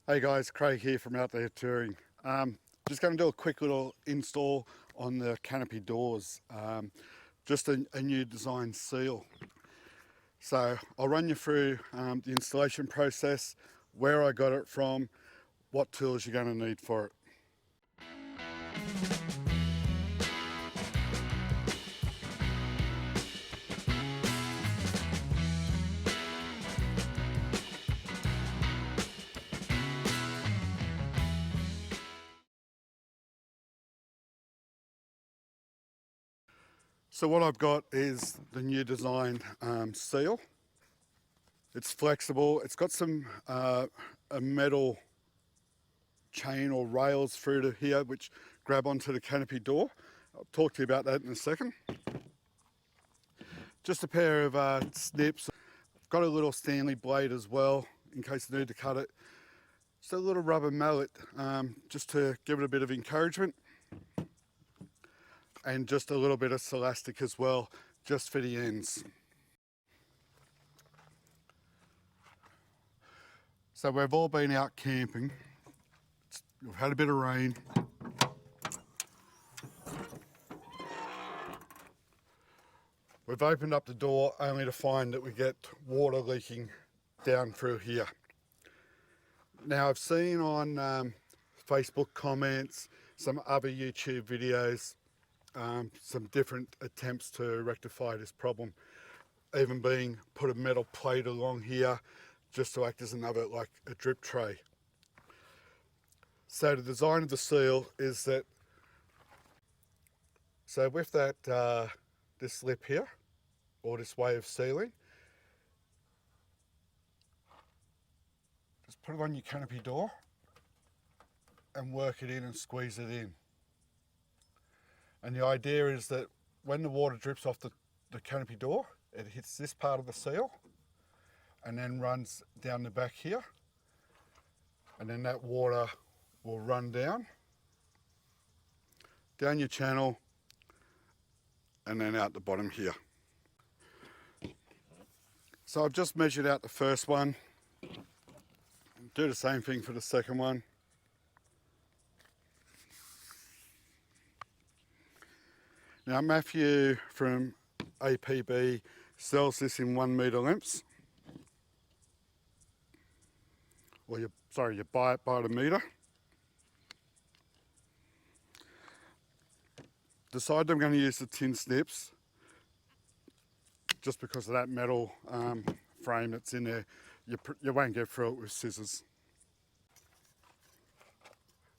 Hey guys, Craig here from Out There Touring. Just going to do a quick little install on the canopy doors. Just a new design seal. So I'll run you through the installation process, where I got it from, what tools you're going to need for it. So what I've got is the new design seal. It's flexible. It's got some a metal chain or rails through to here which grab onto the canopy door. I'll talk to you about that in a second. Just a pair of snips. Got a little Stanley blade as well in case I need to cut it. Just a little rubber mallet just to give it a bit of encouragement, and just a little bit of Silastic as well, just for the ends. So we've all been out camping. We've had a bit of rain. We've opened up the door only to find that we get water leaking down through here. Now I've seen on Facebook comments, some other YouTube videos, some different attempts to rectify this problem, even being put a metal plate along here just to act as another, like a drip tray. So the design of the seal is that, so with that this lip here, or this way of sealing, just put it on your canopy door and work it in and squeeze it in. And the idea is that when the water drips off the canopy door, it hits this part of the seal and then runs down the back here, and then that water will run down your channel and then out the bottom here. So I've just measured out the first one. Do the same thing for the second one. Now Matthew from APB sells this in 1 metre lengths. Or you buy it by the metre. Decided I'm going to use the tin snips just because of that metal frame that's in there. You won't get through it with scissors.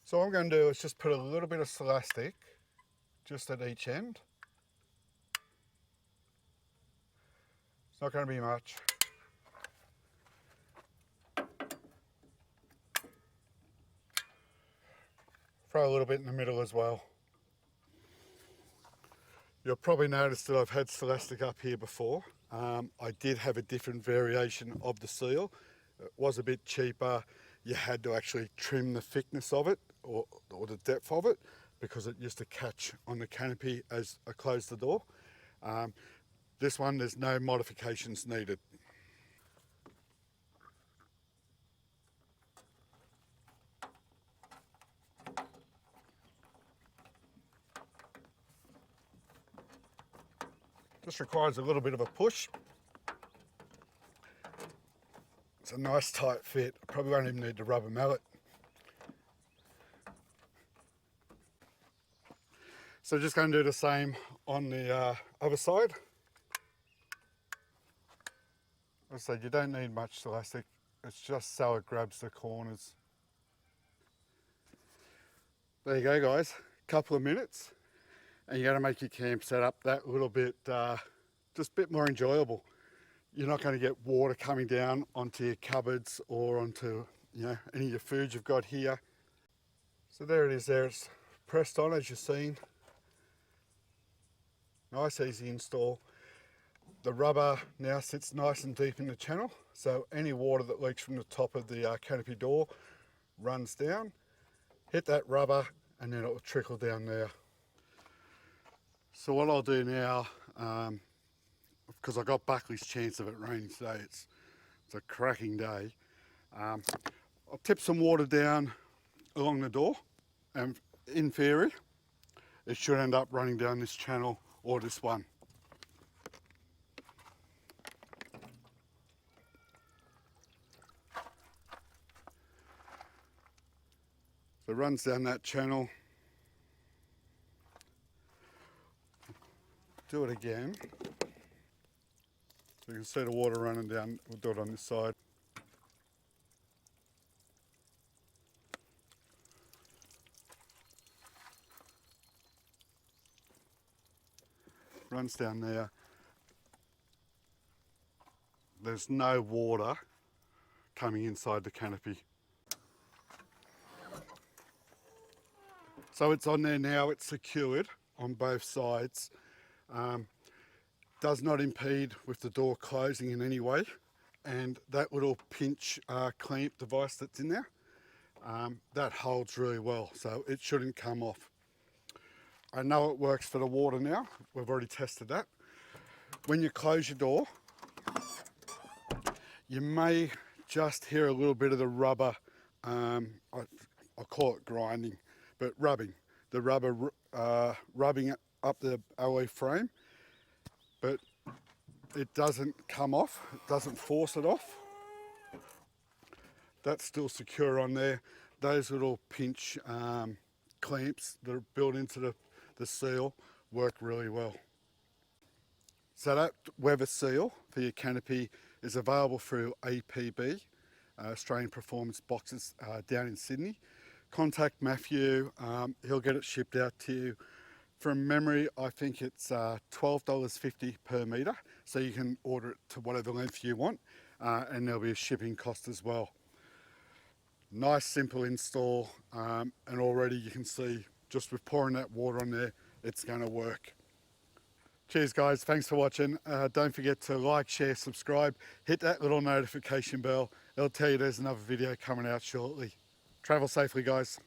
So what I'm going to do is just put a little bit of Silastic just at each end. It's not going to be much. Throw a little bit in the middle as well. You'll probably notice that I've had Silastic up here before. I did have a different variation of the seal. It was a bit cheaper. You had to actually trim the thickness of it or the depth of it because it used to catch on the canopy as I closed the door. This one, there's no modifications needed. Just requires a little bit of a push. It's a nice tight fit. I probably won't even need the rubber mallet. So just going to do the same on the other side. As I said, you don't need much Silastic. It's just so it grabs the corners. There you go guys, couple of minutes and you're going to make your camp setup that little bit, just a bit more enjoyable. You're not going to get water coming down onto your cupboards or onto any of your food you've got here. So there it is there, it's pressed on as you've seen. Nice easy install. The rubber now sits nice and deep in the channel, so any water that leaks from the top of the canopy door runs down, hit that rubber and then it will trickle down there. So what I'll do now, because I got Buckley's chance of it raining today, it's a cracking day, I'll tip some water down along the door, and in theory it should end up running down this channel or this one. So it runs down that channel. Do it again. So you can see the water running down. We'll do it on this side. Runs down there. There's no water coming inside the canopy. So it's on there now, it's secured on both sides. Does not impede with the door closing in any way, and that little pinch clamp device that's in there, that holds really well, so it shouldn't come off. I know it works for the water now, we've already tested that. When you close your door, you may just hear a little bit of the rubber, I'll call it grinding, but rubbing. The rubber rubbing up the alloy frame, but it doesn't come off, it doesn't force it off. That's still secure on there. Those little pinch clamps that are built into the seal work really well. So that weather seal for your canopy is available through APB, Australian Performance Boxes, down in Sydney. Contact Matthew, he'll get it shipped out to you. From memory, I think it's $12.50 per metre, so you can order it to whatever length you want, and there'll be a shipping cost as well. Nice simple install, and already you can see just with pouring that water on there, it's going to work. Cheers guys, thanks for watching. Don't forget to like, share, subscribe, hit that little notification bell. It'll tell you there's another video coming out shortly. Travel safely guys.